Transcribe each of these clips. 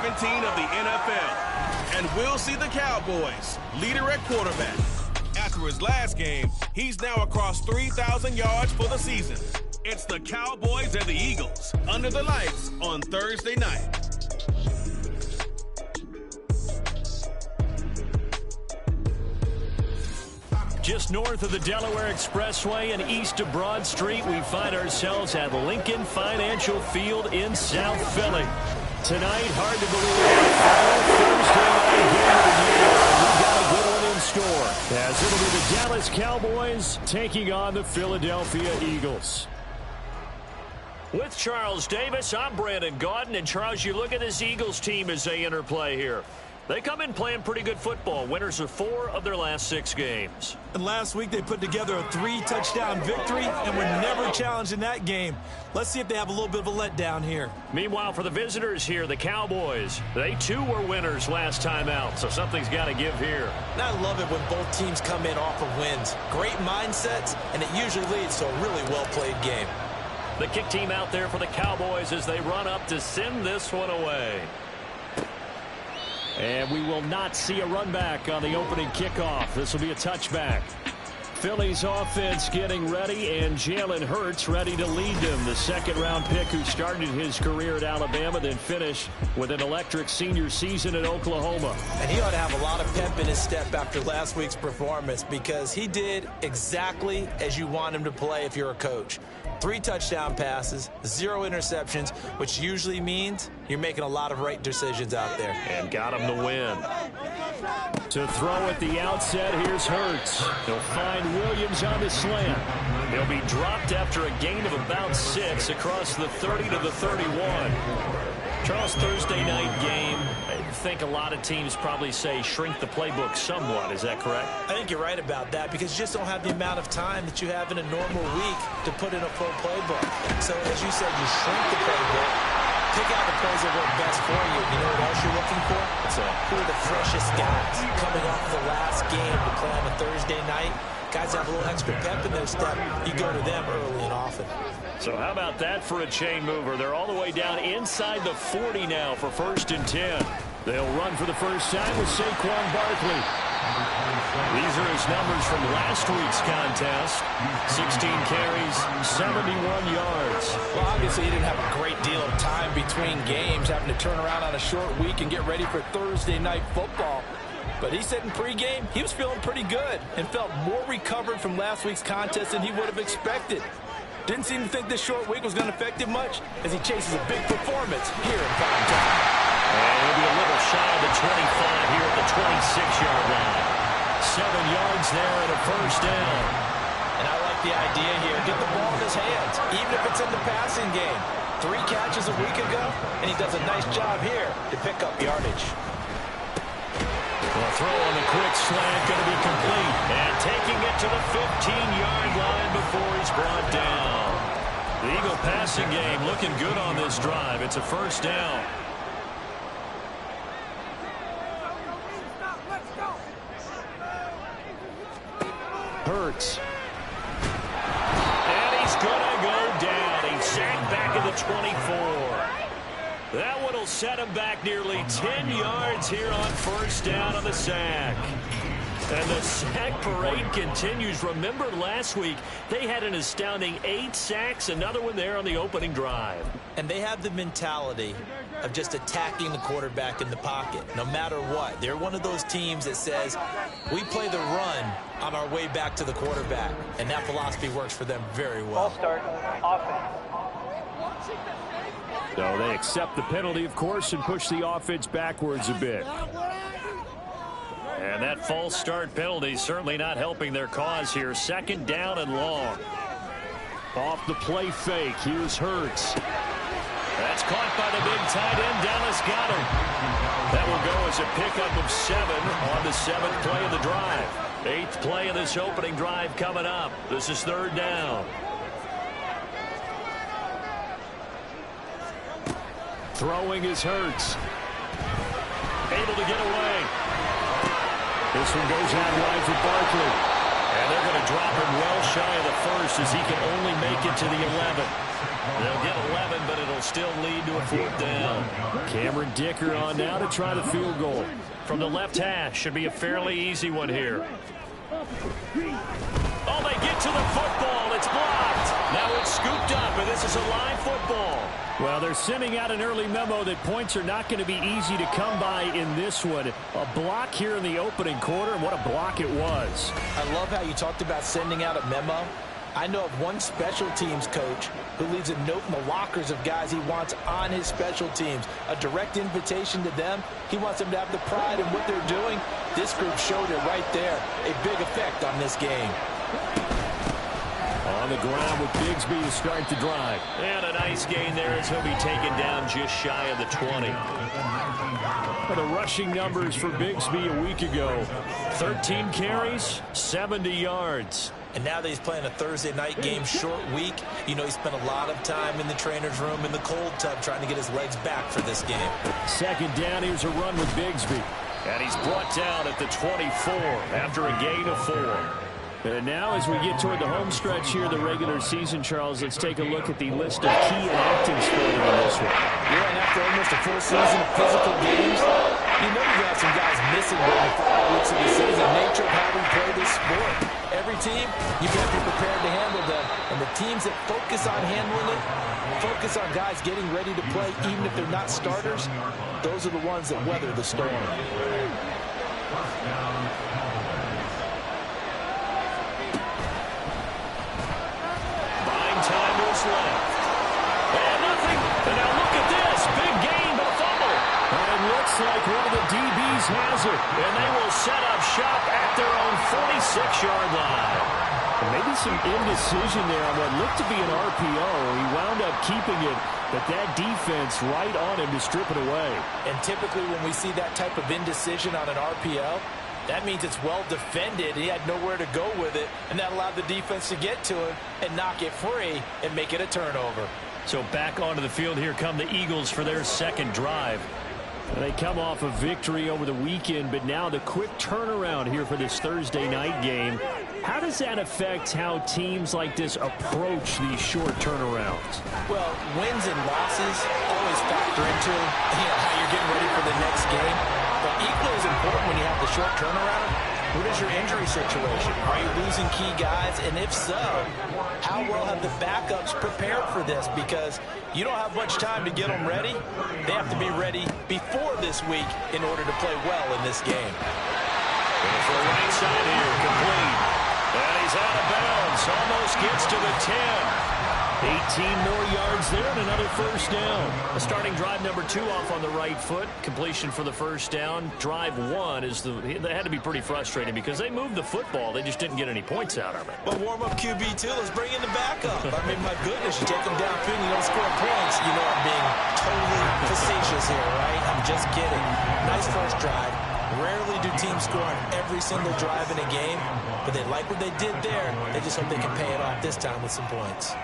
17 of the NFL. And we'll see the Cowboys, leader at quarterback. After his last game, he's now across 3,000 yards for the season. It's the Cowboys and the Eagles under the lights on Thursday night. Just north of the Delaware Expressway and east of Broad Street, we find ourselves at Lincoln Financial Field in South Philly. Tonight, hard to believe, our final Thursday night game of the year. We've got a good one in store, as it'll be the Dallas Cowboys taking on the Philadelphia Eagles. With Charles Davis, I'm Brandon Gaudin. And Charles, you look at this Eagles team as they interplay here. They come in playing pretty good football. Winners of 4 of their last 6 games. And last week they put together a 3-touchdown victory and were never challenged in that game. Let's see if they have a little bit of a letdown here. Meanwhile, for the visitors here, the Cowboys, they too were winners last time out, so something's got to give here. And I love it when both teams come in off of wins. Great mindsets, and it usually leads to a really well-played game. The kick team out there for the Cowboys as they run up to send this one away. And we will not see a run back on the opening kickoff. This will be a touchback. Philly's offense getting ready, and Jalen Hurts ready to lead them. The second-round pick who started his career at Alabama, then finished with an electric senior season at Oklahoma. And he ought to have a lot of pep in his step after last week's performance, because he did exactly as you want him to play if you're a coach. 3 touchdown passes, 0 interceptions, which usually means you're making a lot of right decisions out there. And got him the win. To throw at the outset, here's Hurts. He'll find Williams on the slant. He'll be dropped after a gain of about 6 across the 30 to the 31. Charles, Thursday night game, I think a lot of teams probably say shrink the playbook somewhat. Is that correct? I think you're right about that, because you just don't have the amount of time that you have in a normal week to put in a full playbook. So, as you said, you shrink the playbook, pick out the plays that work best for you. You know what else you're looking for? Who are the freshest guys coming off the last game to play on a Thursday night? Guys have a little extra pep in their step. You go to them early and often. So how about that for a chain mover? They're all the way down inside the 40 now for 1st and 10. They'll run for the first time with Saquon Barkley. These are his numbers from last week's contest. 16 carries, 71 yards. Well, obviously he didn't have a great deal of time between games, having to turn around on a short week and get ready for Thursday night football. But he said in pregame he was feeling pretty good and felt more recovered from last week's contest than he would have expected. Didn't seem to think this short week was going to affect him much as he chases a big performance here in prime time. And he'll be a little shy of the 25 here at the 26-yard line. 7 yards there and a first down. And I like the idea here. Get the ball in his hands, even if it's in the passing game. 3 catches a week ago, and he does a nice job here to pick up yardage. The throw on the quick slant going to be complete. And taking it to the 15-yard line before he's brought down. The Eagle passing game looking good on this drive. It's a first down. Hurts. And he's going to go down. He's sacked back at the 24. That one will set him back nearly 10 yards here on first down on the sack. And the sack parade continues. Remember last week, they had an astounding 8 sacks, another one there on the opening drive. And they have the mentality of just attacking the quarterback in the pocket, no matter what. They're one of those teams that says, we play the run on our way back to the quarterback. And that philosophy works for them very well. Ball start, offense. So they accept the penalty, of course, and push the offense backwards a bit. And that false start penalty certainly not helping their cause here. 2nd down and long. Off the play fake, here's Hurts. That's caught by the big tight end. Dallas got him. That will go as a pickup of 7 on the 7th play of the drive. 8th play of this opening drive coming up. This is 3rd down. Throwing is Hurts. Able to get away. This one goes out wide for Barkley. And they're going to drop him well shy of the first as he can only make it to the 11. They'll get 11, but it'll still lead to a 4th down. Cameron Dicker on now to try the field goal. From the left hash, should be a fairly easy one here. Oh, they get to the football. It's blocked. Now it's scooped up, and this is a live football. Well, they're sending out an early memo that points are not going to be easy to come by in this one. A block here in the opening quarter, and what a block it was. I love how you talked about sending out a memo. I know of one special teams coach who leaves a note in the lockers of guys he wants on his special teams. A direct invitation to them. He wants them to have the pride in what they're doing. This group showed it right there. A big effect on this game. On the ground with Bigsby to start the drive. And a nice gain there as he'll be taken down just shy of the 20. Well, the rushing numbers for Bigsby a week ago. 13 carries, 70 yards. And now that he's playing a Thursday night game, short week, you know he spent a lot of time in the trainer's room in the cold tub trying to get his legs back for this game. 2nd down, here's a run with Bigsby. And he's brought down at the 24 after a gain of 4. And now as we get toward the home stretch here, the regular season, Charles, let's take a look at the list of key inactives for them in this one. Yeah, and after almost a full season of physical games, you know you have some guys missing during the 5 weeks of the season. Nature of how we play this sport. Every team, you got to be prepared to handle them. And the teams that focus on handling it, focus on guys getting ready to play, even if they're not starters, those are the ones that weather the storm. Time to his left. And nothing. And now look at this. Big gain, but a fumble. And it looks like one of the DBs has it. And they will set up shop at their own 46-yard line. And maybe some indecision there on what looked to be an RPO. He wound up keeping it, but that defense right on him to strip it away. And typically when we see that type of indecision on an RPO, that means it's well defended. He had nowhere to go with it, and that allowed the defense to get to him and knock it free and make it a turnover. So back onto the field here come the Eagles for their 2nd drive. They come off a victory over the weekend, but now the quick turnaround here for this Thursday night game. How does that affect how teams like this approach these short turnarounds? Well, wins and losses always factor into how you're getting ready for the next game. But equally as important when you have the short turnaround, what is your injury situation? Are you losing key guys? And if so, how well have the backups prepared for this? Because you don't have much time to get them ready. They have to be ready before this week in order to play well in this game. And for the right side here, complete. And he's out of bounds. Almost gets to the 10. 18 more yards there and another 1st down. A starting drive number 2 off on the right foot. Completion for the 1st down. Drive 1 is they had to be pretty frustrating because they moved the football. They just didn't get any points out of it. But warm-up QB, too. Let's bring in the backup. I mean, my goodness, you take them downfield and you don't score points. You know I'm being totally facetious here, right? I'm just kidding. Nice first drive. Rarely do teams score on every single drive in a game, but they like what they did there. They just hope they can pay it off this time with some points.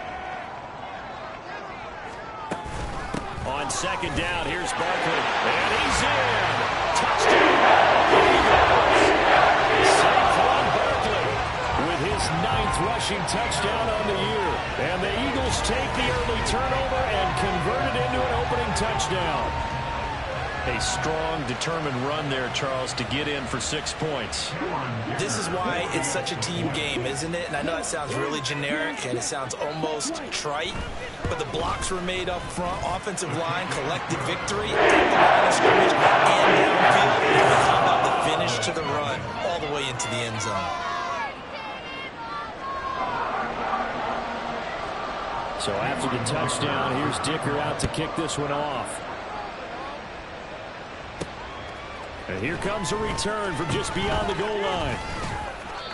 On 2nd down, here's Barkley. And he's in. Touchdown. Eagles. Saquon Barkley with his 9th rushing touchdown on the year. And the Eagles take the early turnover and convert it into an opening touchdown. A strong, determined run there, Charles, to get in for 6 points. This is why it's such a team game, isn't it? And I know it sounds really generic and it sounds almost trite, but the blocks were made up front, offensive line, collected victory, the line of scrimmage, and downfield. And how about the finish to the run all the way into the end zone? So after the touchdown, here's Dicker out to kick this one off. And here comes a return from just beyond the goal line.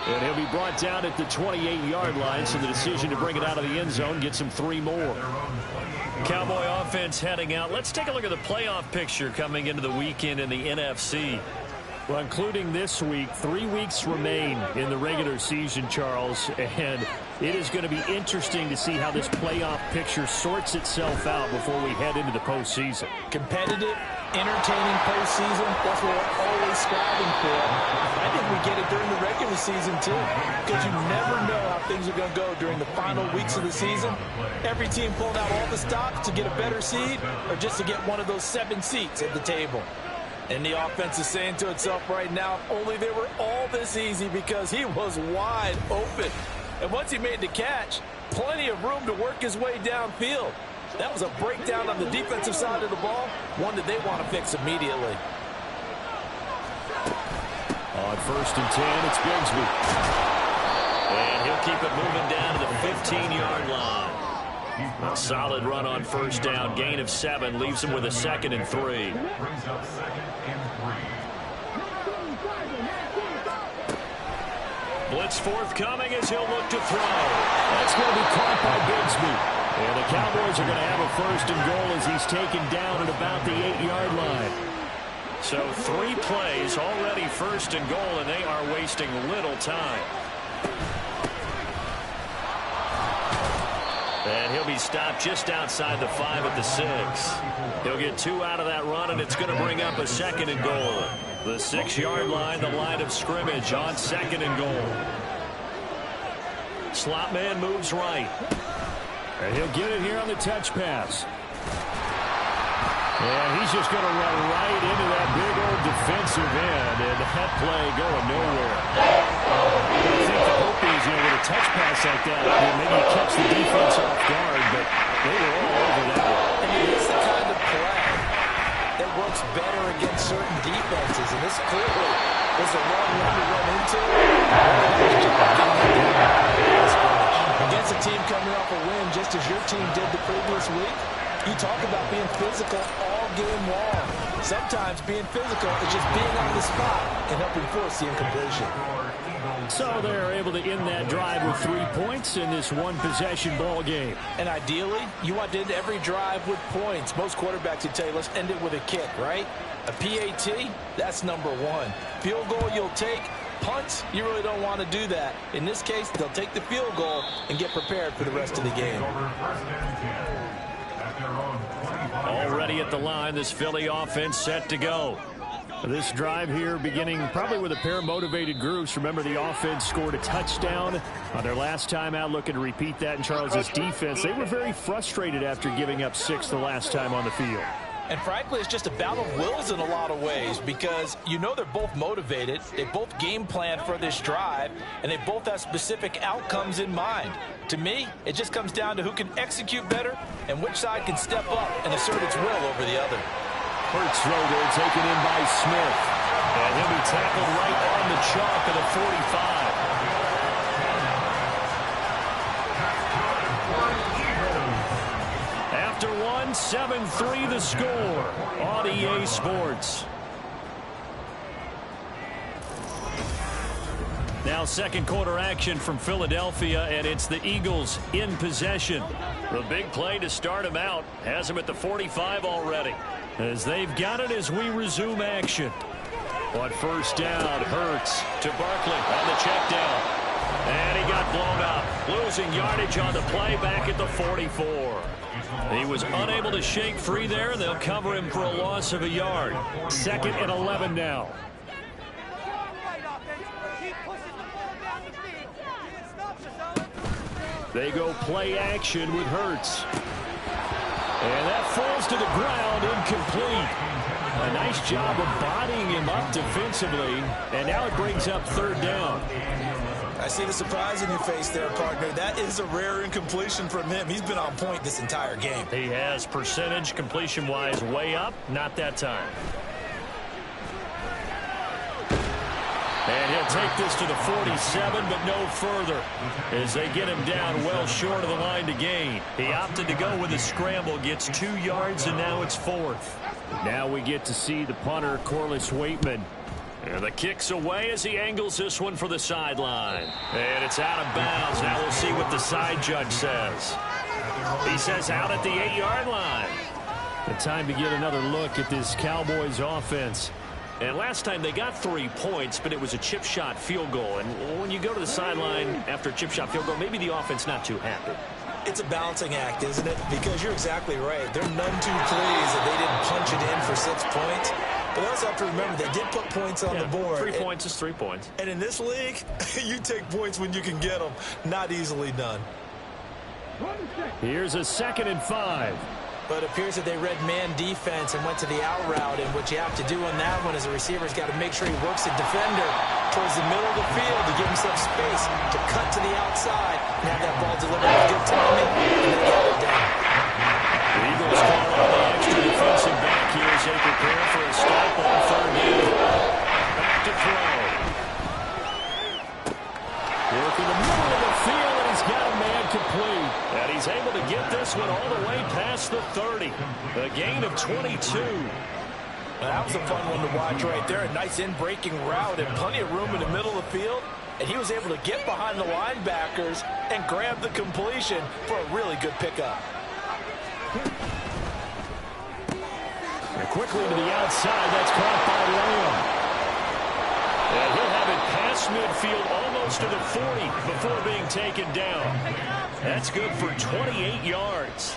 And he'll be brought down at the 28-yard line, so the decision to bring it out of the end zone gets him 3 more. Cowboy offense heading out. Let's take a look at the playoff picture coming into the weekend in the NFC. Well, including this week, 3 weeks remain in the regular season, Charles, and it is going to be interesting to see how this playoff picture sorts itself out before we head into the postseason. Competitive, entertaining postseason, that's what we're always striving for. I think we get it during the regular season, too, because you never know how things are going to go during the final weeks of the season. Every team pulling out all the stops to get a better seed or just to get one of those 7 seats at the table. And the offense is saying to itself right now, if only they were all this easy, because he was wide open. And once he made the catch, plenty of room to work his way downfield. That was a breakdown on the defensive side of the ball, one that they want to fix immediately. On 1st and 10, it's Bigsby. And he'll keep it moving down to the 15-yard line. A solid run on 1st down. Gain of 7 leaves him with a 2nd and 3. Blitz forthcoming as he'll look to throw. That's going to be caught by Bigsby. And the Cowboys are going to have a 1st and goal as he's taken down at about the 8-yard line. So 3 plays already 1st and goal, and they are wasting little time. And he'll be stopped just outside the 5 at the 6. He'll get 2 out of that run, and it's going to bring up a 2nd and goal. The 6-yard line, the line of scrimmage on 2nd and goal. Slot man moves right. And he'll get it here on the touch pass. And he's just going to run right into that big old defensive end, and that play going nowhere. I think the hope is, with a touch pass like that, maybe you catch the defense off guard, but they were all over that one. And it is the kind of play that works better against certain defenses, and this clearly was the wrong one to run into. Against a team coming off a win, just as your team did the previous week, you talk about being physical all game long. Sometimes being physical is just being on the spot and helping force the incompletion. So they're able to end that drive with 3 points in this one-possession ball game. And ideally, you want to end every drive with points. Most quarterbacks would tell you, let's end it with a kick, right? A PAT, that's number 1. Field goal you'll take. Punts, you really don't want to do that. In this case, they'll take the field goal and get prepared for the rest of the game. Already at the line, this Philly offense set to go. This drive here beginning probably with a pair of motivated groups. Remember, the offense scored a touchdown on their last time out, looking to repeat that in Charles' defense. They were very frustrated after giving up 6 the last time on the field. And frankly, it's just a battle of wills in a lot of ways, because they're both motivated, they both game plan for this drive, and they both have specific outcomes in mind. To me, it just comes down to who can execute better and which side can step up and assert its will over the other. Hurts throw there, taken in by Smith. And he'll be tackled right on the chalk of the 45. After 7-3 the score on EA Sports. Now 2nd quarter action from Philadelphia, and it's the Eagles in possession. The big play to start him out has him at the 45 already, as they've got it as we resume action. On 1st down, Hurts to Barkley on the check down. And he got blown up, losing yardage on the play back at the 44. He was unable to shake free there. They'll cover him for a loss of a yard. 2nd and 11 now. They go play action with Hurts. And that falls to the ground, incomplete. A nice job of bodying him up defensively. And now it brings up 3rd down. I see the surprise in your face there, partner. That is a rare incompletion from him. He's been on point this entire game. He has percentage completion-wise way up. Not that time. And he'll take this to the 47, but no further, as they get him down well short of the line to gain. He opted to go with a scramble, gets 2 yards, and now it's 4th. Now we get to see the punter, Corliss Waitman. And the kick's away as he angles this one for the sideline. And it's out of bounds. Now we'll see what the side judge says. He says out at the 8-yard line. The time to get another look at this Cowboys offense. And last time they got 3 points, but it was a chip shot field goal. And when you go to the sideline after a chip shot field goal, maybe the offense not too happy. It's a balancing act, isn't it? Because you're exactly right. They're none too pleased that they didn't punch it in for 6 points. But they also have to remember they did put points on the board. 3 points is 3 points. And in this league, you take points when you can get them. Not easily done. Here's a 2nd and 5. But it appears that they read man defense and went to the out route. And what you have to do on that one is the receiver's got to make sure he works the defender towards the middle of the field to give himself space to cut to the outside and have that ball delivered with good timing and then get it down. The Eagles call on the extra defensive back here as they prepare for a stop on 3rd down. Back to throw. Work in the middle of the field, and he's got a man complete. And he's able to get this one all the way past the 30. A gain of 22. That was a fun one to watch right there. A nice in-breaking route and plenty of room in the middle of the field. And he was able to get behind the linebackers and grab the completion for a really good pickup. And quickly to the outside. That's caught by Lamb. And he'll have it past midfield almost to the 40 before being taken down. That's good for 28 yards.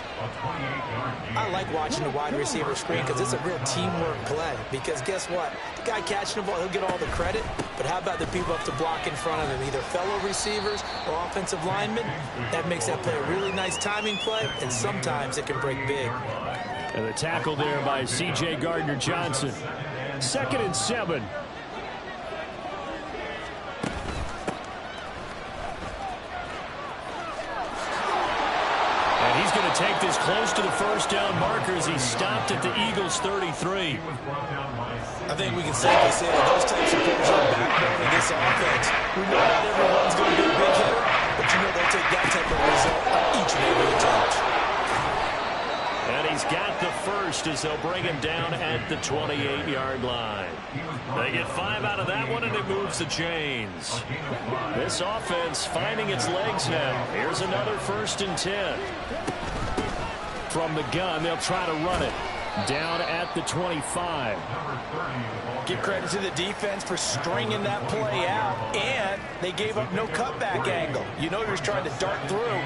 I like watching the wide receiver screen because it's a real teamwork play. Because guess what? The guy catching the ball, he'll get all the credit. But how about the people up to block in front of him, either fellow receivers or offensive linemen? That makes that play a really nice timing play, and sometimes it can break big. And the tackle there by C.J. Gardner-Johnson. 2nd and 7. He's going to take this close to the 1st down marker as he stopped at the Eagles' 33. I think we can safely say that those types of players are the backbone of this offense. We know not everyone's going to be a big hitter, but you know they'll take that type of result on each and every attempt. And he's got the first as they'll bring him down at the 28-yard line. They get 5 out of that one, and it moves the chains. This offense finding its legs now. Here's another 1st and 10. From the gun, they'll try to run it. Down at the 25. Give credit to the defense for stringing that play out, and they gave up no cutback angle. You know he was trying to dart through.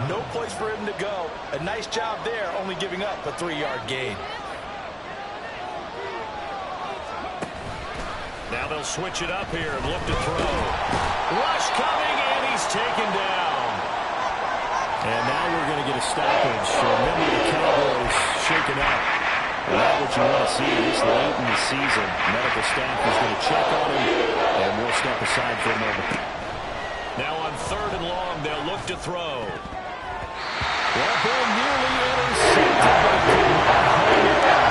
No place for him to go. A nice job there, only giving up a 3-yard gain. Now they'll switch it up here and look to throw. Rush coming, and he's taken down. And now we're going to get a stoppage. Remember the Cowboys shaken up. And not what you want to see this late in the season. Medical staff is going to check on him, and we'll step aside for a moment. Now on 3rd and long, they'll look to throw. That ball nearly intercepted, but it did not hold on.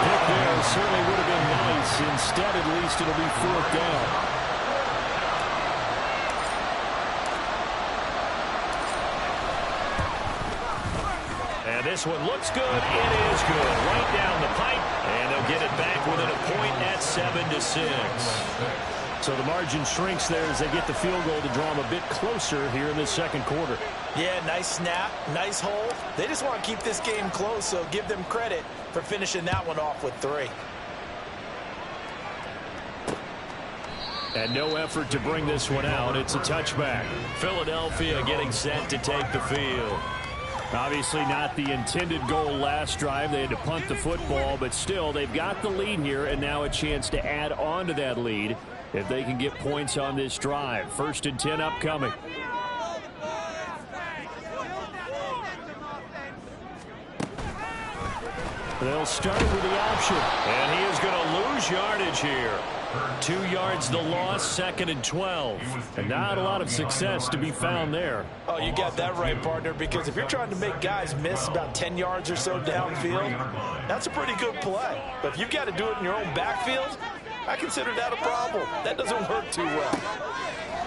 Pick there certainly would have been nice. Instead, at least, it'll be 4th down. And this one looks good. It is good. Right down the pipe. And they'll get it back within a point at 7-6. So the margin shrinks there as they get the field goal to draw them a bit closer here in the 2nd quarter. Yeah, nice snap, nice hold. They just want to keep this game close, so give them credit for finishing that one off with 3. And no effort to bring this one out. It's a touchback. Philadelphia getting set to take the field. Obviously not the intended goal last drive. They had to punt the football, but still they've got the lead here, and now a chance to add on to that lead if they can get points on this drive. 1st and 10 upcoming. They'll start with the option, and he is going to lose yardage here. 2 yards the loss, 2nd and 12. And not a lot of success to be found there. Oh, you got that right, partner, because if you're trying to make guys miss about 10 yards or so downfield, that's a pretty good play. But if you've got to do it in your own backfield, I consider that a problem. That doesn't work too well.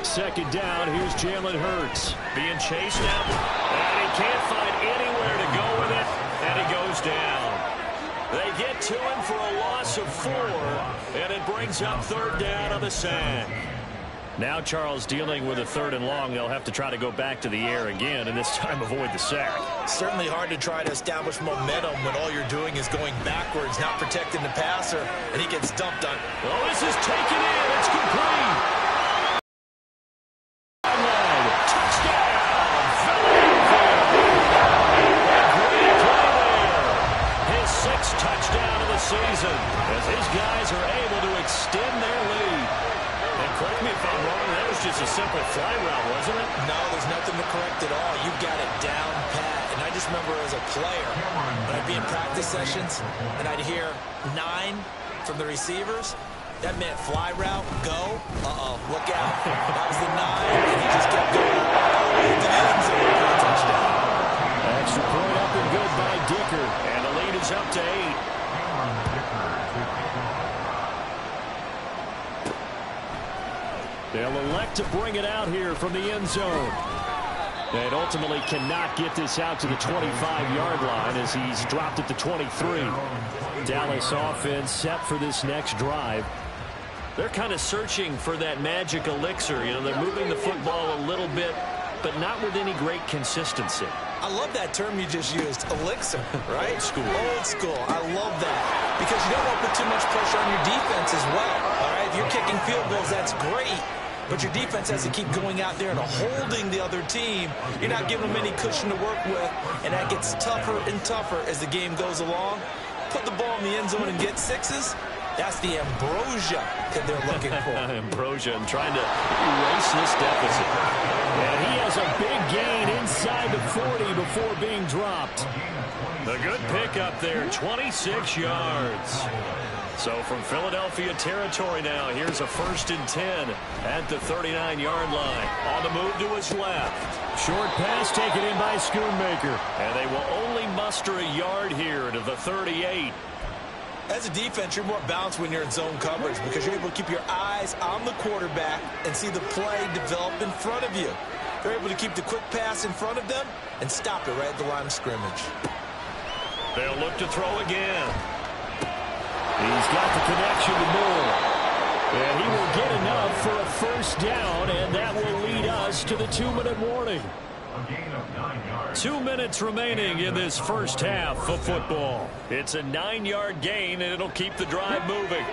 2nd down, here's Jalen Hurts. Being chased now, and he can't find anywhere to go with it, and he goes down. They get to him for a loss of 4, and it brings up 3rd down on the sack. Now Charles dealing with a 3rd and long. They'll have to try to go back to the air again, and this time avoid the sack. Certainly hard to try to establish momentum when all you're doing is going backwards, not protecting the passer, and he gets dumped on. Well, this is taken in. It's complete. Touchdown, Philadelphia. extend their lead. And correct me if I'm wrong, that was just a simple fly route, wasn't it? No, there's nothing to correct at all. You've got it down pat. And I just remember as a player, when I'd be in practice sessions and I'd hear 9 from the receivers, that meant fly route, go. Look out. That was the 9, and he just kept going all the way to the end zone for a touchdown. Extra point up and good by Dicker. And the lead is up to 8. They'll elect to bring it out here from the end zone. And ultimately cannot get this out to the 25-yard line as he's dropped at the 23. Dallas offense set for this next drive. They're kind of searching for that magic elixir. You know, they're moving the football a little bit, but not with any great consistency. I love that term you just used, elixir, right? Old school. Old school. I love that because you don't want to put too much pressure on your defense as well. All right, if you're kicking field goals, that's great. But your defense has to keep going out there and holding the other team. You're not giving them any cushion to work with, and that gets tougher and tougher as the game goes along. Put the ball in the end zone and get 6s. That's the ambrosia that they're looking for. Ambrosia and trying to erase this deficit. And he has a big gain inside the 40 before being dropped. The good pickup there, 26 yards. So from Philadelphia territory now, here's a 1st and 10 at the 39-yard line. On the move to his left. Short pass taken in by Schoonmaker. And they will only muster a yard here to the 38. As a defense, you're more balanced when you're in zone coverage because you're able to keep your eyes on the quarterback and see the play develop in front of you. They're able to keep the quick pass in front of them and stop it right at the line of scrimmage. They'll look to throw again. He's got the connection to Moore. And he will get enough for a 1st down, and that will lead us to the 2-minute warning. 2 minutes remaining in this first half of football. It's a 9-yard gain, and it'll keep the drive moving.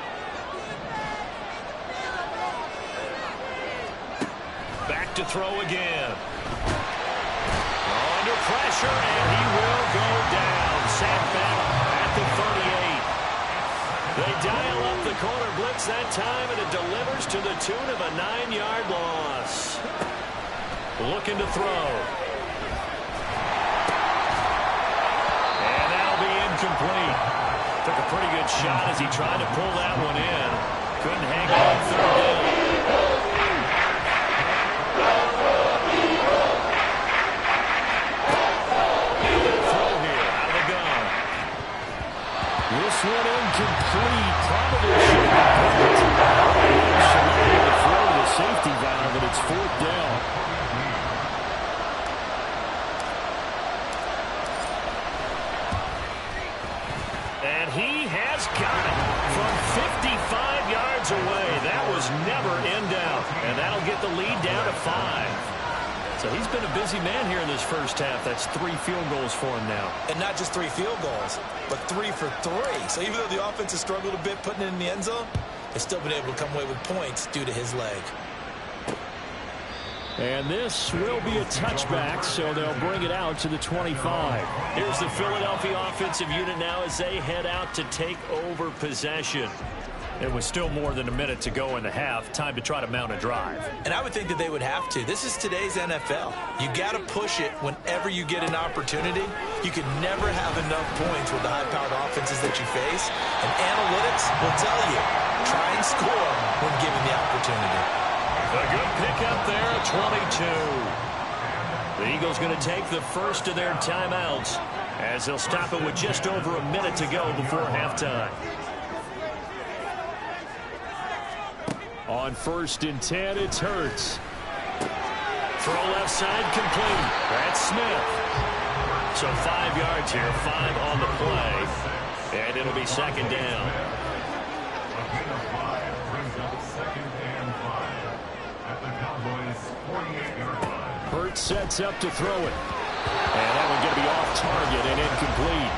Back to throw again. Under pressure, and he will go down. Sacked back at the 38. They dial up the corner blitz that time, and it delivers to the tune of a 9-yard loss. Looking to throw. And that'll be incomplete. Took a pretty good shot as he tried to pull that one in. Couldn't hang on 3rd down. This one incomplete. Probably should have been the throw to the safety valve, but it's 4th down. And he has got it from 55 yards away. That was never in doubt. And that'll get the lead down to 5. So he's been a busy man here in this first half. That's 3 field goals for him now. And not just 3 field goals, but 3 for 3. So even though the offense has struggled a bit putting it in the end zone, they've still been able to come away with points due to his leg. And this will be a touchback, so they'll bring it out to the 25. Here's the Philadelphia offensive unit now as they head out to take over possession. It was still more than a minute to go in the half. Time to try to mount a drive. And I would think that they would have to. This is today's NFL. You got to push it whenever you get an opportunity. You can never have enough points with the high-powered offenses that you face. And analytics will tell you, try and score when given the opportunity. A good pickup there, 22. The Eagles going to take the first of their timeouts as they'll stop it with just over a minute to go before halftime. On 1st and 10, it's Hurts. Throw left side complete. That's Smith. So 5 yards here, 5 on the play. And it'll be 2nd down. Hurts sets up to throw it. And that one going to be off target and incomplete.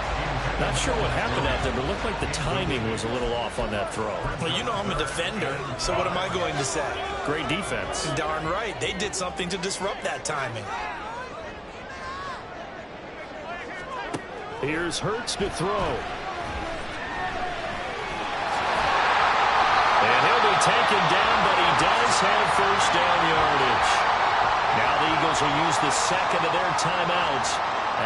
Not sure what happened out there, but it looked like the timing was a little off on that throw. Well, you know I'm a defender, so what am I going to say? Great defense. Darn right. They did something to disrupt that timing. Here's Hurts to throw. And he'll taken down, but he does have first down yardage. Now the Eagles will use the second of their timeouts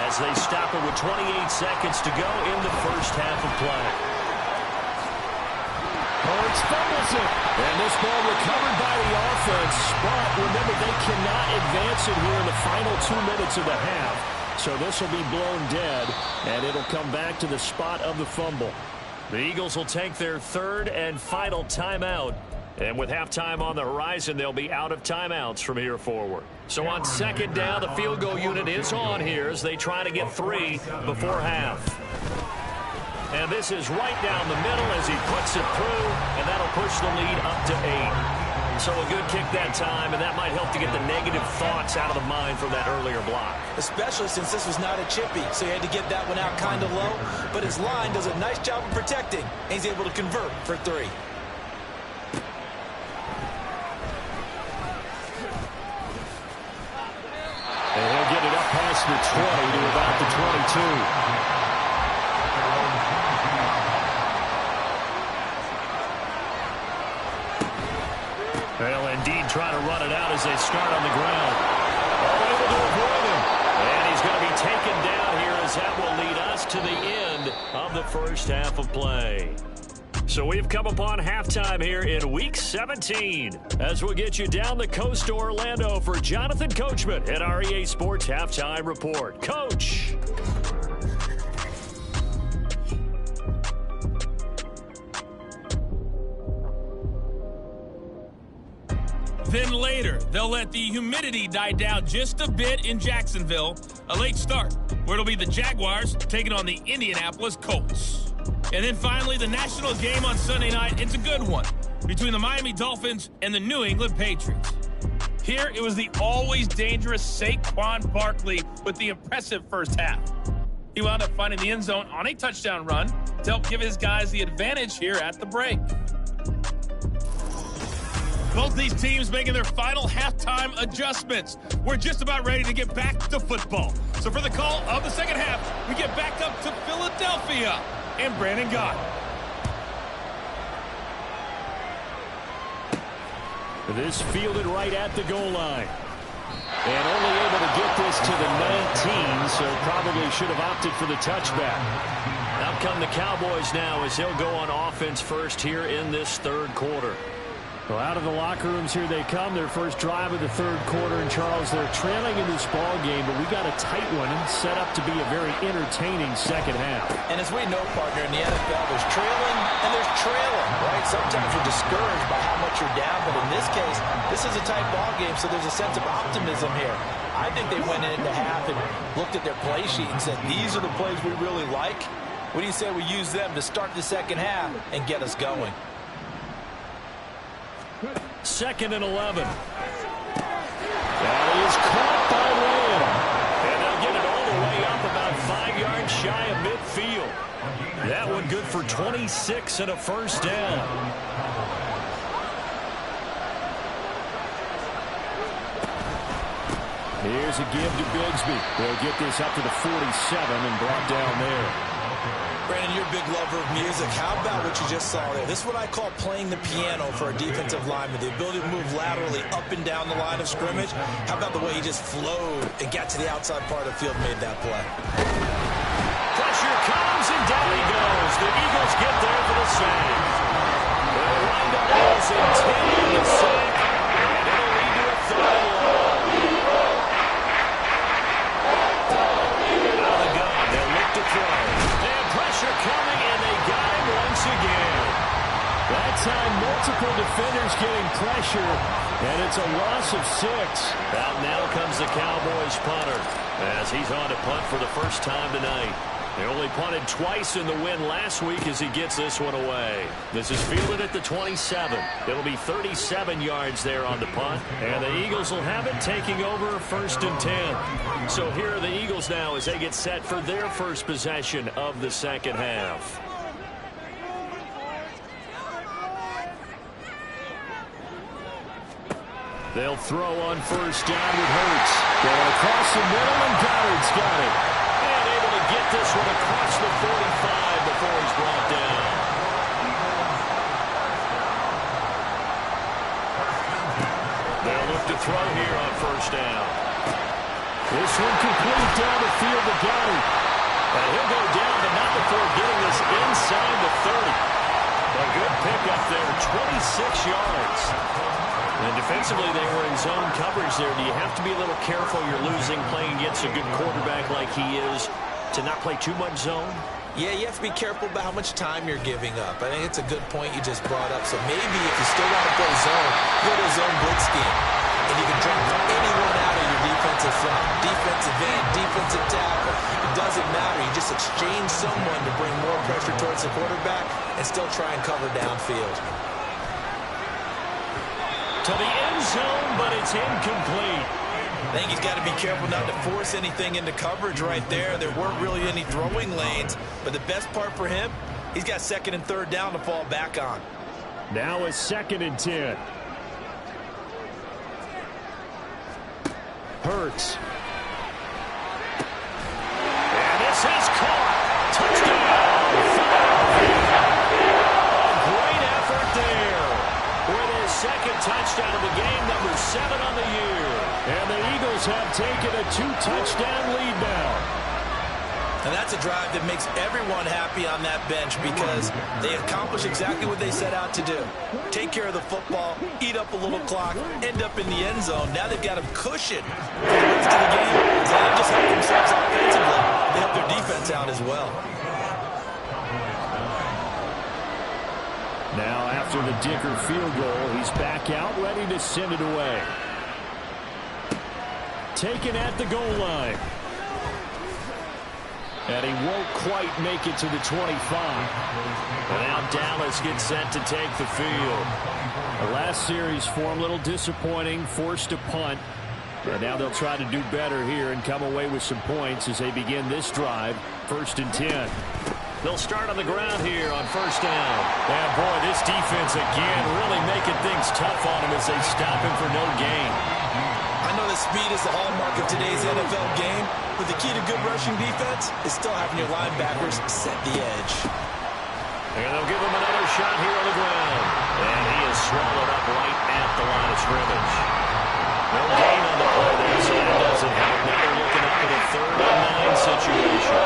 as they stop it with 28 seconds to go in the first half of play. Hurts fumbles it. And this ball recovered by the offense. But remember, they cannot advance it here in the final 2 minutes of the half. So this will be blown dead, and it'll come back to the spot of the fumble. The Eagles will take their third and final timeout. And with halftime on the horizon, they'll be out of timeouts from here forward. So on second down, the field goal unit is on here as they try to get 3 before half. And this is right down the middle as he puts it through, and that'll push the lead up to 8. So a good kick that time, and that might help to get the negative thoughts out of the mind from that earlier block. Especially since this was not a chippy, so he had to get that one out kind of low. But his line does a nice job of protecting, and he's able to convert for 3. And he'll get it up past the 20 to about the 22. They'll indeed try to run it out as they start on the ground. Able to avoid him. And he's going to be taken down here as that will lead us to the end of the first half of play. So we've come upon halftime here in Week 17 as we'll get you down the coast to Orlando for Jonathan Coachman at our EA Sports Halftime Report. Coach. Then later, they'll let the humidity die down just a bit in Jacksonville. A late start, where it'll be the Jaguars taking on the Indianapolis Colts. And then finally, the national game on Sunday night. It's a good one between the Miami Dolphins and the New England Patriots. Here, it was the always dangerous Saquon Barkley with the impressive first half. He wound up finding the end zone on a touchdown run to help give his guys the advantage here at the break. Both these teams making their final halftime adjustments. We're just about ready to get back to football. So for the call of the second half, we get back up to Philadelphia and Brandon Gott. This fielded right at the goal line. And only able to get this to the 19, so probably should have opted for the touchback. Out come the Cowboys now as they'll go on offense first here in this third quarter. Well, out of the locker rooms here they come. Their first drive of the third quarter. And, Charles, they're trailing in this ball game, but we got a tight one set up to be a very entertaining second half. And as we know, partner, in the NFL, there's trailing and there's trailing, right? Sometimes you're discouraged by how much you're down, but in this case, this is a tight ball game, so there's a sense of optimism here. I think they went into half and looked at their play sheet and said, these are the plays we really like. What do you say we use them to start the second half and get us going? 2nd and 11. That is caught by Lamb. And they'll get it all the way up about 5 yards shy of midfield. That one good for 26 and a first down. Here's a give to Bigsby. They'll get this up to the 47 and brought down there. Brandon, you're a big lover of music. How about what you just saw there? This is what I call playing the piano for a defensive lineman. The ability to move laterally up and down the line of scrimmage. How about the way he just flowed and got to the outside part of the field and made that play? Pressure comes, and down he goes. The Eagles get there for the sack. The windup is intended to sack, and it'll lead to a third and long. Out of the gun, they'll look to throw. Pressure coming, and they got him once again. That time, multiple defenders getting pressure, and it's a loss of 6. Out now comes the Cowboys punter as he's on to punt for the first time tonight. They only punted twice in the win last week as he gets this one away. This is fielded at the 27. It'll be 37 yards there on the punt, and the Eagles will have it taking over 1st and 10. So here are the Eagles now as they get set for their first possession of the second half. They'll throw on first down with Hurts. Going across the middle, and Goddard's got it. And able to get this one across the 45 before he's brought down. look to throw here on first down. This one complete down the field to Gotti. And he'll go down, but not before getting this inside the 30. A good pickup there, 26 yards. And defensively, they were in zone coverage there. Do you have to be a little careful? You're losing playing against a good quarterback like he is to not play too much zone? Yeah, you have to be careful about how much time you're giving up. I think it's a good point you just brought up. So maybe if you still want to play zone, go to a zone blitz scheme. And you can drop anyone out of your defensive front, defensive end, defensive tackle. It doesn't matter. You just exchange someone to bring more pressure towards the quarterback and still try and cover downfield. To the end zone, but it's incomplete. I think he's got to be careful not to force anything into coverage right there. There weren't really any throwing lanes, but the best part for him, he's got second and third down to fall back on. Now a 2nd and 10. Hurts. And this is caught. Touchdown. Great effort there. With his second touchdown of the game, number 7 on the year. And the Eagles have taken a 2-touchdown lead now. And that's a drive that makes everyone happy on that bench because they accomplish exactly what they set out to do. Take care of the football, eat up a little clock, end up in the end zone. Now they've got a cushion for the rest of the game. So they don't just help themselves offensively, they help their defense out as well. Now after the Dicker field goal, he's back out, ready to send it away. Taken at the goal line. And he won't quite make it to the 25. And now Dallas gets set to take the field. The last series for him, a little disappointing, forced a punt. And now they'll try to do better here and come away with some points as they begin this drive, 1st and 10. They'll start on the ground here on first down. And boy, this defense again really making things tough on him as they stop him for no gain. I know that speed is the hallmark of today's NFL game, but the key to good rushing defense is still having your linebackers set the edge. And they'll give him another shot here on the ground. And he is swallowed up right at the line of scrimmage. No gain on the play there, so that doesn't help. Now they're looking up at a 3rd and 9 situation.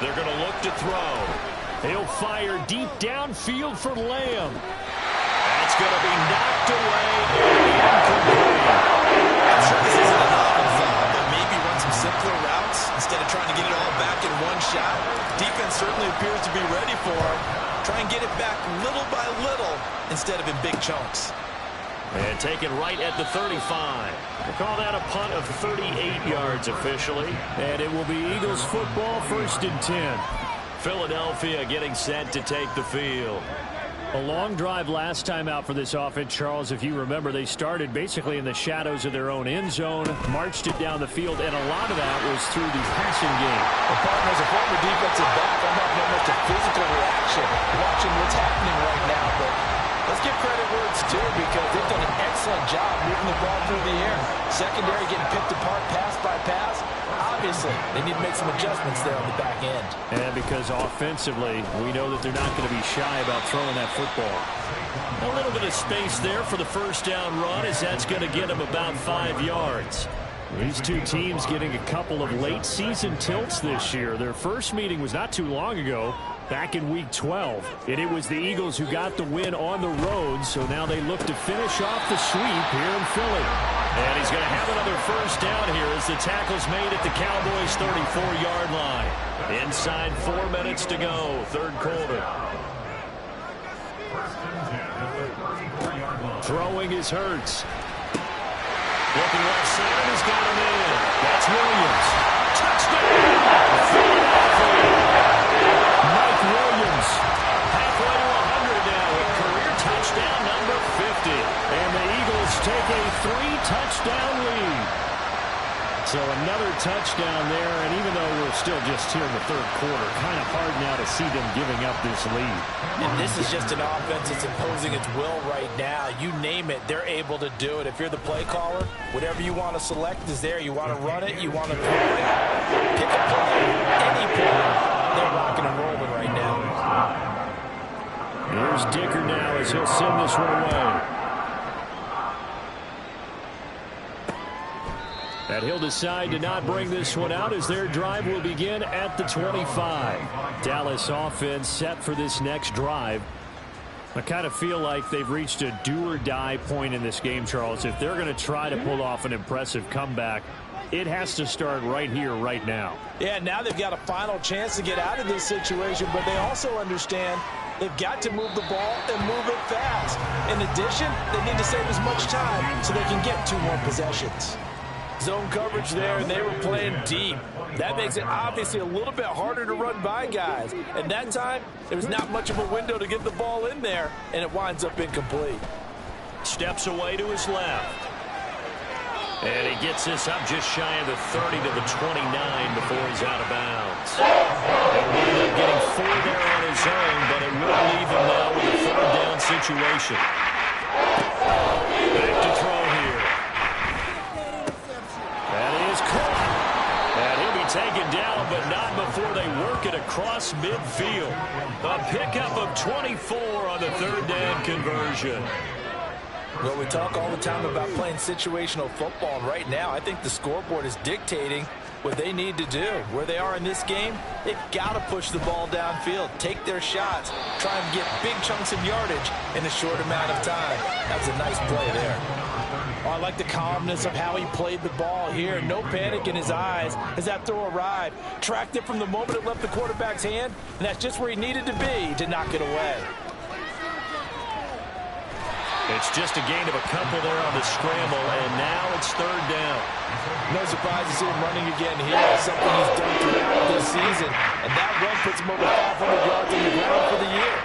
They're going to look to throw. He'll fire deep downfield for Lamb. That's going to be knocked away and incomplete. I'm sure this isn't a novel thought, but maybe run some simpler routes instead of trying to get it all back in one shot. Defense certainly appears to be ready for him. Try and get it back little by little instead of in big chunks. And taken right at the 35. We'll call that a punt of 38 yards officially. And it will be Eagles football, 1st and 10. Philadelphia getting set to take the field. A long drive last time out for this offense, Charles. If you remember, they started basically in the shadows of their own end zone, marched it down the field, and a lot of that was through the passing game. Well, partner, as a former defensive back, I'm having almost a physical reaction watching what's happening right now, but let's give credit where it's due because they've done an excellent job moving the ball through the air. Secondary getting picked apart pass by pass. Obviously, they need to make some adjustments there on the back end. And because offensively, we know that they're not going to be shy about throwing that football. A little bit of space there for the first down run as that's going to get them about 5 yards. These two teams getting a couple of late season tilts this year. Their first meeting was not too long ago, back in week 12. And it was the Eagles who got the win on the road, so now they look to finish off the sweep here in Philly. And he's going to have another first down here as the tackle's made at the Cowboys' 34-yard line. Inside 4 minutes to go, 3rd quarter. Throwing is Hurts. Looking left side, he's got him in. That's Williams. Touchdown! Mike Williams. Halfway to 100 now with career touchdown number 50. And the Eagles take a 3-touchdown lead. So another touchdown there, and even though we're still just here in the 3rd quarter, kind of hard now to see them giving up this lead. And this is just an offense that's imposing its will right now. You name it, they're able to do it. If you're the play caller, whatever you want to select is there. You want to run it, you want to throw it, pick a play, any play. They're rocking and rolling right now. And he'll decide to not bring this one out as their drive will begin at the 25. Dallas offense set for this next drive. I kind of feel like they've reached a do-or-die point in this game, Charles. If they're going to try to pull off an impressive comeback, it has to start right here, right now. Yeah, now they've got a final chance to get out of this situation, but they also understand they've got to move the ball and move it fast. In addition, they need to save as much time so they can get 2 more possessions. Zone coverage there, and they were playing deep. That makes it obviously a little bit harder to run by guys. And that time, there was not much of a window to get the ball in there, and it winds up incomplete. Steps away to his left. And he gets this up just shy of the 30 to the 29 before he's out of bounds. He'll wind up getting 4 there on his own, but it will leave him now with a 3rd down situation. Back to throw here. That is caught. And he'll be taken down, but not before they work it across midfield. A pickup of 24 on the 3rd down conversion. Well, we talk all the time about playing situational football, and right now I think the scoreboard is dictating what they need to do. Where they are in this game, they've got to push the ball downfield, take their shots, try and get big chunks of yardage in a short amount of time. That was a nice play there. Oh, I like the calmness of how he played the ball here. No panic in his eyes as that throw arrived. Tracked it from the moment it left the quarterback's hand, and that's just where he needed to be to knock it away. It's just a gain of a couple there on the scramble, and now it's 3rd down. No surprise to see him running again here. Something he's done throughout this season. And that run puts him over 500 yards on the ground for the year.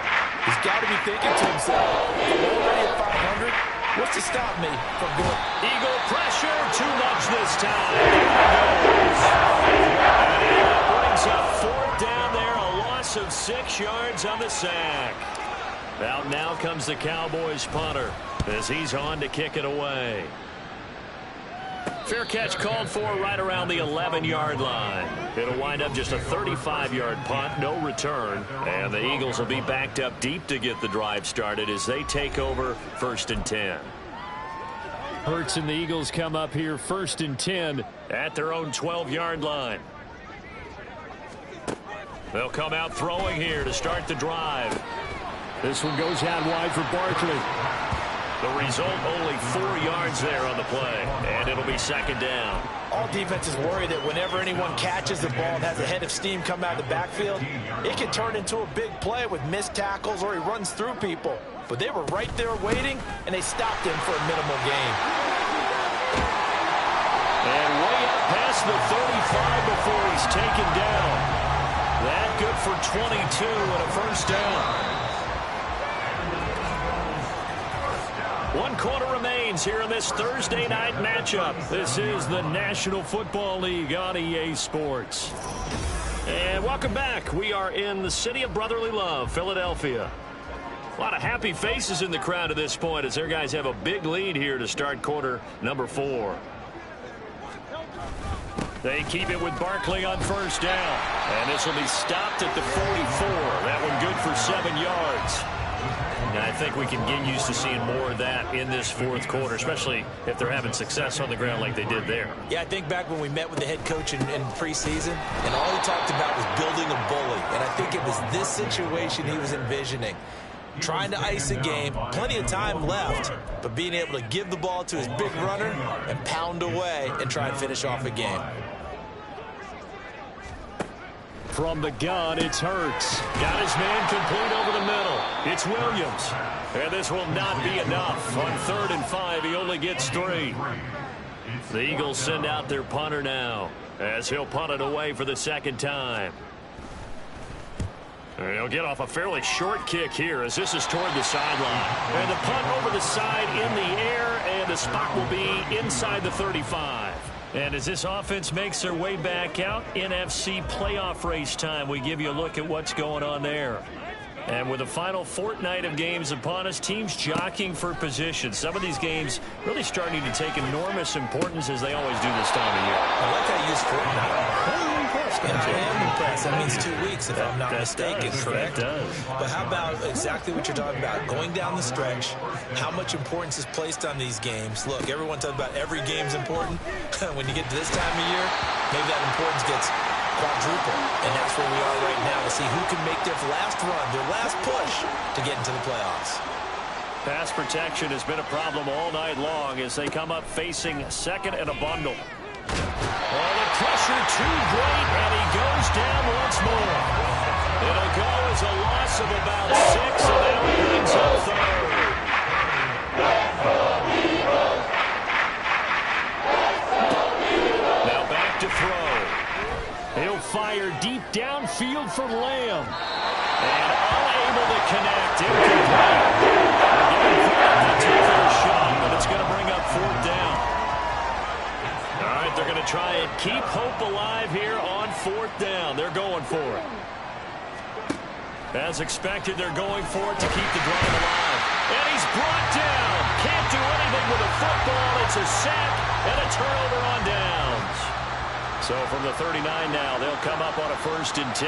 He's got to be thinking to himself, if I'm already at 500, what's to stop me from going? Eagle pressure, too much this time. And that brings up 4th down there, a loss of 6 yards on the sack. Out now comes the Cowboys punter as he's on to kick it away. Fair catch called for right around the 11-yard line. It'll wind up just a 35-yard punt, no return. And the Eagles will be backed up deep to get the drive started as they take over 1st and 10. Hurts and the Eagles come up here 1st and 10 at their own 12-yard line. They'll come out throwing here to start the drive. This one goes out wide for Barkley. The result, only 4 yards there on the play, and it'll be 2nd down. All defenses worry that whenever anyone catches the ball and has a head of steam come out of the backfield, it can turn into a big play with missed tackles or he runs through people. But they were right there waiting, and they stopped him for a minimal gain. And way up past the 35 before he's taken down. That good for 22 and a 1st down. 1 quarter remains here in this Thursday night matchup. This is the National Football League on EA Sports. And welcome back. We are in the city of brotherly love, Philadelphia. A lot of happy faces in the crowd at this point as their guys have a big lead here to start quarter number 4. They keep it with Barkley on 1st down. And this will be stopped at the 44. That one good for 7 yards. And I think we can get used to seeing more of that in this 4th quarter, especially if they're having success on the ground like they did there. Yeah, I think back when we met with the head coach in preseason, and all he talked about was building a bully. And I think it was this situation he was envisioning. Trying to ice a game, plenty of time left, but being able to give the ball to his big runner and pound away and try and finish off a game. From the gun, it's Hurts. Got his man complete over the middle. It's Williams. And this will not be enough. On 3rd and 5, he only gets 3. The Eagles send out their punter now as he'll punt it away for the 2nd time. And he'll get off a fairly short kick here as this is toward the sideline. And the punt over the side in the air, and the spot will be inside the 35. And as this offense makes their way back out, NFC playoff race time, we give you a look at what's going on there. And with the final fortnight of games upon us, teams jockeying for position. Some of these games really starting to take enormous importance as they always do this time of year. I like how you use fortnight. impressed, aren't I you? am impressed. That means 2 weeks, if I'm not mistaken, correct? That does. But how about exactly what you're talking about? Going down the stretch, how much importance is placed on these games? Look, everyone talks about every game's important. When you get to this time of year, maybe that importance gets quadruple. And that's where we are right now to see who can make their last run, their last push to get into the playoffs. Pass protection has been a problem all night long as they come up facing second and a bundle. Oh, the pressure too great, and he goes down once more. It'll go as a loss of about 6, and that brings up third. Now back to throw. He'll fire deep downfield for Lamb. And unable to connect. Incomplete. Shot, but it's going to bring up 4th down. All right, they're going to try and keep hope alive here on 4th down. They're going for it. As expected, they're going for it to keep the drive alive. And he's brought down. Can't do anything with a football. It's a sack and a turnover on downs. So from the 39 now, they'll come up on a 1st and 10.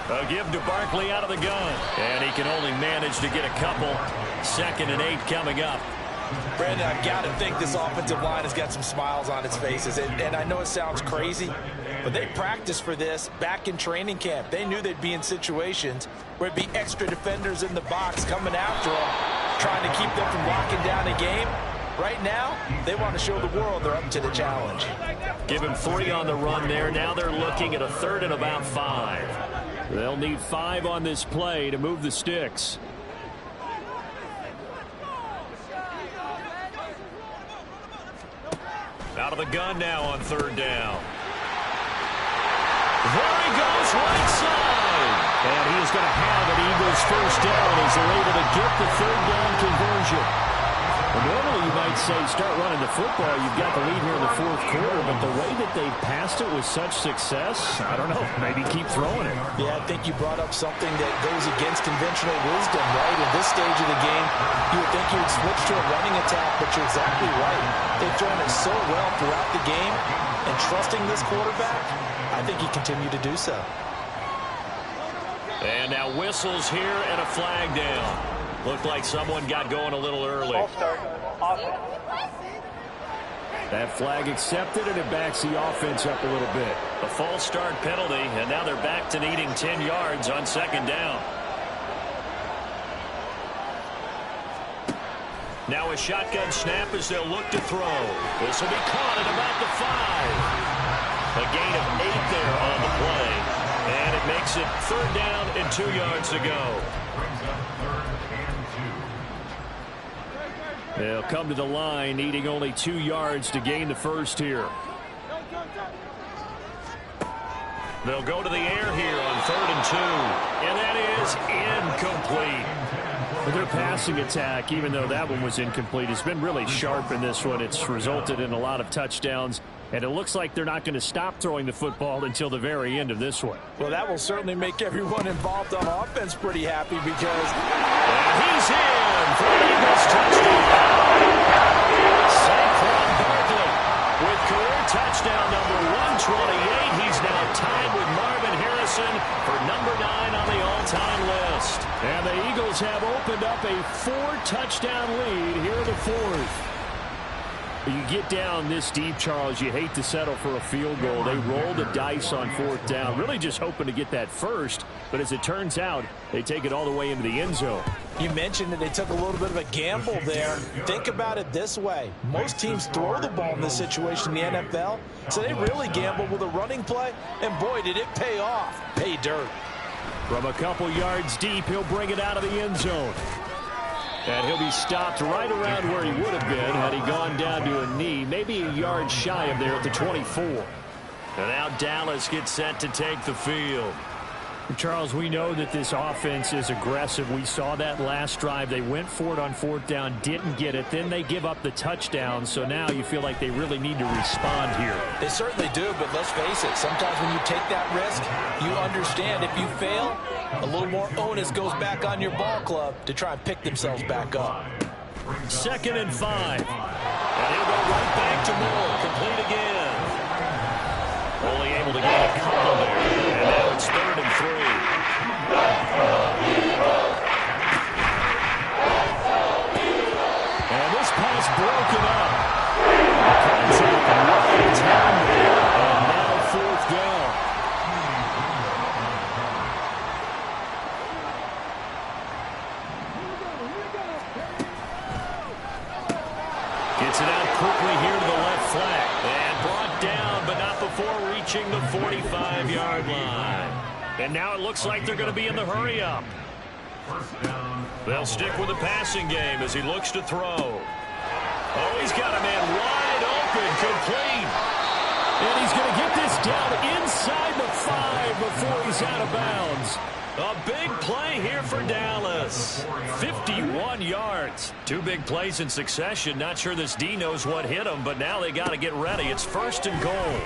A give to Barkley out of the gun. And he can only manage to get a couple. 2nd and 8 coming up. Brandon, I've got to think this offensive line has got some smiles on its faces. And I know it sounds crazy, but they practiced for this back in training camp. They knew they'd be in situations where it'd be extra defenders in the box coming after them, trying to keep them from locking down a game. Right now, they want to show the world they're up to the challenge. Give him 3 on the run there. Now they're looking at a 3rd and about 5. They'll need 5 on this play to move the sticks. Out of the gun now on 3rd down. There he goes, right side. And he is going to have an Eagles 1st down as they're able to get the 3rd down conversion. Well, normally you might say start running the football. You've got the lead here in the 4th quarter, but the way that they've passed it with such success, I don't know, maybe keep throwing it. Yeah, I think you brought up something that goes against conventional wisdom, right? In this stage of the game, you would think you would switch to a running attack, but you're exactly right. They've thrown it so well throughout the game, and trusting this quarterback, I think he continued to do so. And now whistles here and a flag down. Looked like someone got going a little early. False start. Offense. That flag accepted, and it backs the offense up a little bit. A false start penalty, and now they're back to needing 10 yards on 2nd down. Now a shotgun snap as they'll look to throw. This will be caught at about the 5. A gain of 8 there on the play. And it makes it 3rd down and 2 yards to go. They'll come to the line, needing only 2 yards to gain the 1st here. They'll go to the air here on 3rd and 2. And that is incomplete. Their passing attack, even though that one was incomplete, has been really sharp in this one. It's resulted in a lot of touchdowns. And it looks like they're not going to stop throwing the football until the very end of this one. Well, that will certainly make everyone involved on offense pretty happy because... And he's in for the Eagles touchdown. Saquon Barkley with career touchdown number 128. He's now tied with Marvin Harrison for number 9 on the all-time list. And the Eagles have opened up a 4-touchdown lead here in the 4th. You get down this deep, Charles, you hate to settle for a field goal. They roll the dice on 4th down, really just hoping to get that first. But as it turns out, they take it all the way into the end zone. You mentioned that they took a little bit of a gamble there. Think about it this way. Most teams throw the ball in this situation in the NFL, so they really gamble with a running play. And boy, did it pay off. Pay dirt. From a couple yards deep, he'll bring it out of the end zone. And he'll be stopped right around where he would have been had he gone down to a knee, maybe a yard shy of there at the 24. And now Dallas gets set to take the field. Charles, we know that this offense is aggressive. We saw that last drive. They went for it on 4th down, didn't get it. Then they give up the touchdown. So now you feel like they really need to respond here. They certainly do, but let's face it. Sometimes when you take that risk, you understand if you fail, a little more onus goes back on your ball club to try and pick themselves back up. 2nd and 5. And he'll go right back to Moore. Complete again. Only able to get a couple there. And now it's 3rd and 3. And this pass broken up. And now 4th down. Gets it out quickly here to the left flank. And brought down, but not before reaching the 45-yard line. And now it looks like they're going to be in the hurry-up. They'll stick with the passing game as he looks to throw. Oh, he's got a man wide open, complete. And he's going to get this down inside the 5 before he's out of bounds. A big play here for Dallas. 51 yards. 2 big plays in succession. Not sure this D knows what hit him, but now they got to get ready. It's 1st and goal.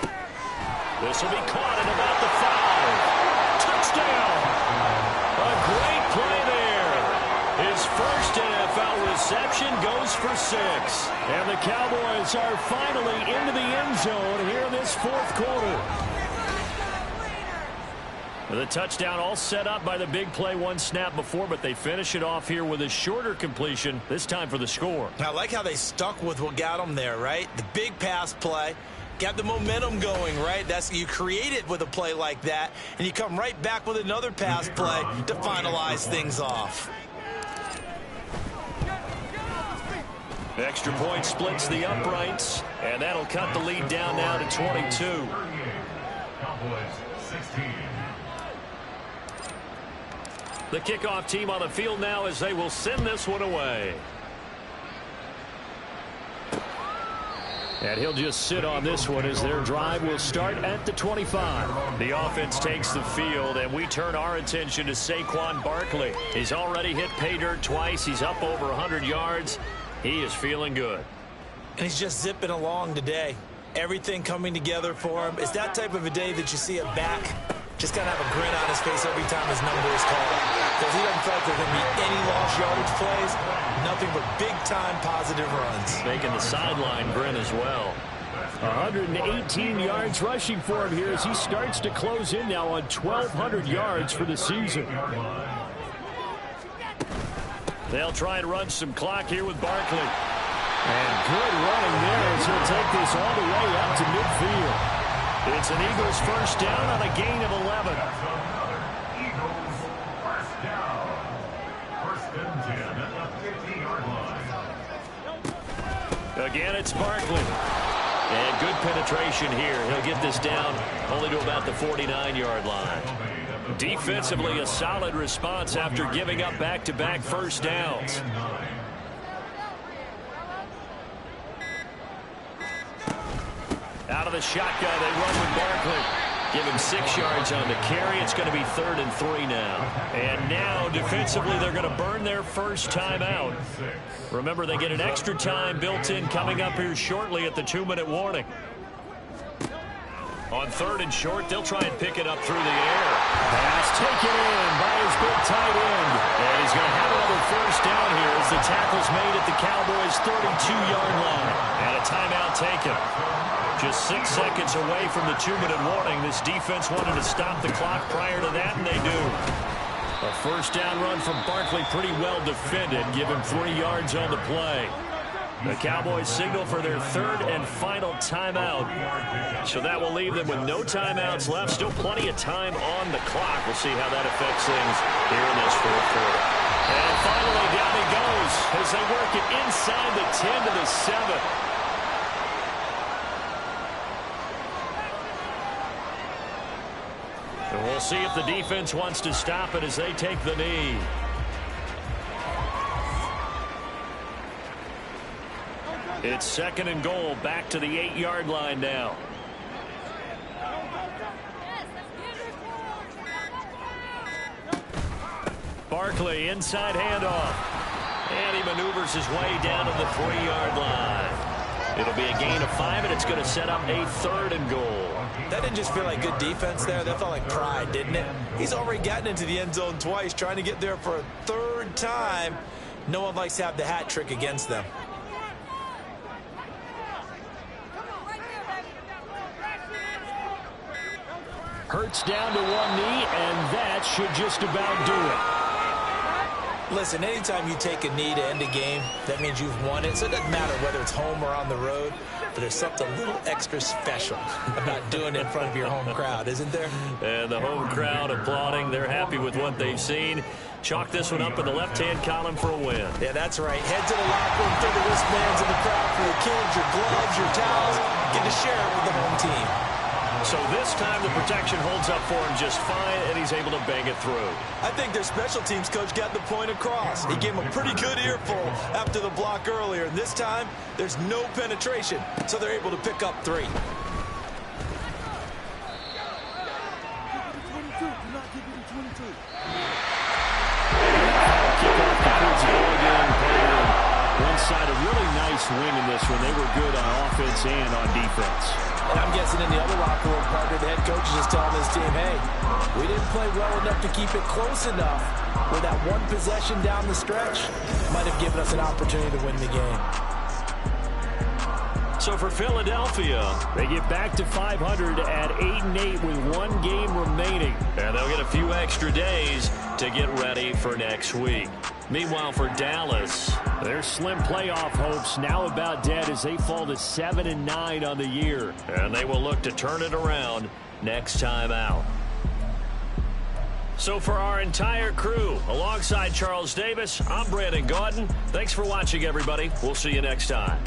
This will be caught at about the 5. Touchdown. A great play there. His first NFL reception goes for 6. And the Cowboys are finally into the end zone here in this 4th quarter. The touchdown all set up by the big play 1 snap before, but they finish it off here with a shorter completion, this time for the score. I like how they stuck with what got them there, right? The big pass play. Got the momentum going, right? You create it with a play like that, and you come right back with another pass play to finalize things off. Extra point splits the uprights, and that'll cut the lead down now to 22. Cowboys 16. The kickoff team on the field now as they will send this one away. And he'll just sit on this one as their drive will start at the 25. The offense takes the field, and we turn our attention to Saquon Barkley. He's already hit pay dirt twice. He's up over 100 yards. He is feeling good. And he's just zipping along today. Everything coming together for him. It's that type of a day that you see a back just kind of have a grin on his face every time his number is called. Because he doesn't feel like there's going to be any lost yardage plays. Nothing but big-time positive runs. Making the sideline grin as well. 118 yards rushing for him here as he starts to close in now on 1,200 yards for the season. They'll try and run some clock here with Barkley. And good running there as he'll take this all the way out to midfield. It's an Eagles first down on a gain of 11. Eagles first down. 1st and 10 at the 50-yard line. Again, it's Barkley. And good penetration here. He'll get this down only to about the 49-yard line. Defensively, a solid response after giving up back-to-back first downs. Out of the shotgun, they run with Barkley. Give him 6 yards on the carry. It's going to be 3rd and 3 now. And now, defensively, they're going to burn their first timeout. Remember, they get an extra time built in coming up here shortly at the 2-minute warning. On 3rd and short, they'll try and pick it up through the air. Pass taken in by his big tight end. And he's going to have another first down here as the tackle's made at the Cowboys' 32-yard line. And a timeout taken. Just 6 seconds away from the 2-minute warning. This defense wanted to stop the clock prior to that, and they do. A first down run from Barkley, pretty well defended. Give him 3 yards on the play. The Cowboys signal for their 3rd and final timeout. So that will leave them with no timeouts left. Still plenty of time on the clock. We'll see how that affects things here in this 4th quarter. And finally, down he goes as they work it inside the 10 to the 7. And we'll see if the defense wants to stop it as they take the knee. It's 2nd and goal, back to the 8-yard line now. Barkley, inside handoff. And he maneuvers his way down to the 3-yard line. It'll be a gain of 5, and it's going to set up a 3rd and goal. That didn't just feel like good defense there. That felt like pride, didn't it? He's already gotten into the end zone twice, trying to get there for a 3rd time. No one likes to have the hat trick against them. Hurts down to one knee, and that should just about do it. Listen, anytime you take a knee to end a game, that means you've won it. So it doesn't matter whether it's home or on the road, but there's something a little extra special about doing it in front of your home crowd, isn't there? And the home crowd applauding. They're happy with what they've seen. Chalk this one up in the left-hand column for a win. Yeah, that's right. Head to the locker room, throw the wristbands in the crowd for your kids, your gloves, your towels. Get to share it with the home team. So this time the protection holds up for him just fine, and he's able to bang it through. I think their special teams coach got the point across. He gave him a pretty good earful after the block earlier. And this time, there's no penetration, so they're able to pick up 3. One side, a really nice win in this one. They were good on offense and on defense. And I'm guessing in the other locker room, partner, the head coach is just telling his team, hey, we didn't play well enough to keep it close enough where that one possession down the stretch might have given us an opportunity to win the game. So for Philadelphia, They get back to 500 at 8-8 with one game remaining. and they'll get a few extra days to get ready for next week. Meanwhile, for Dallas, Their slim playoff hopes now about dead as they fall to 7-9 on the year. and they will look to turn it around next time out. So for our entire crew, alongside Charles Davis, I'm Brandon Gaudin. Thanks for watching, everybody. We'll see you next time.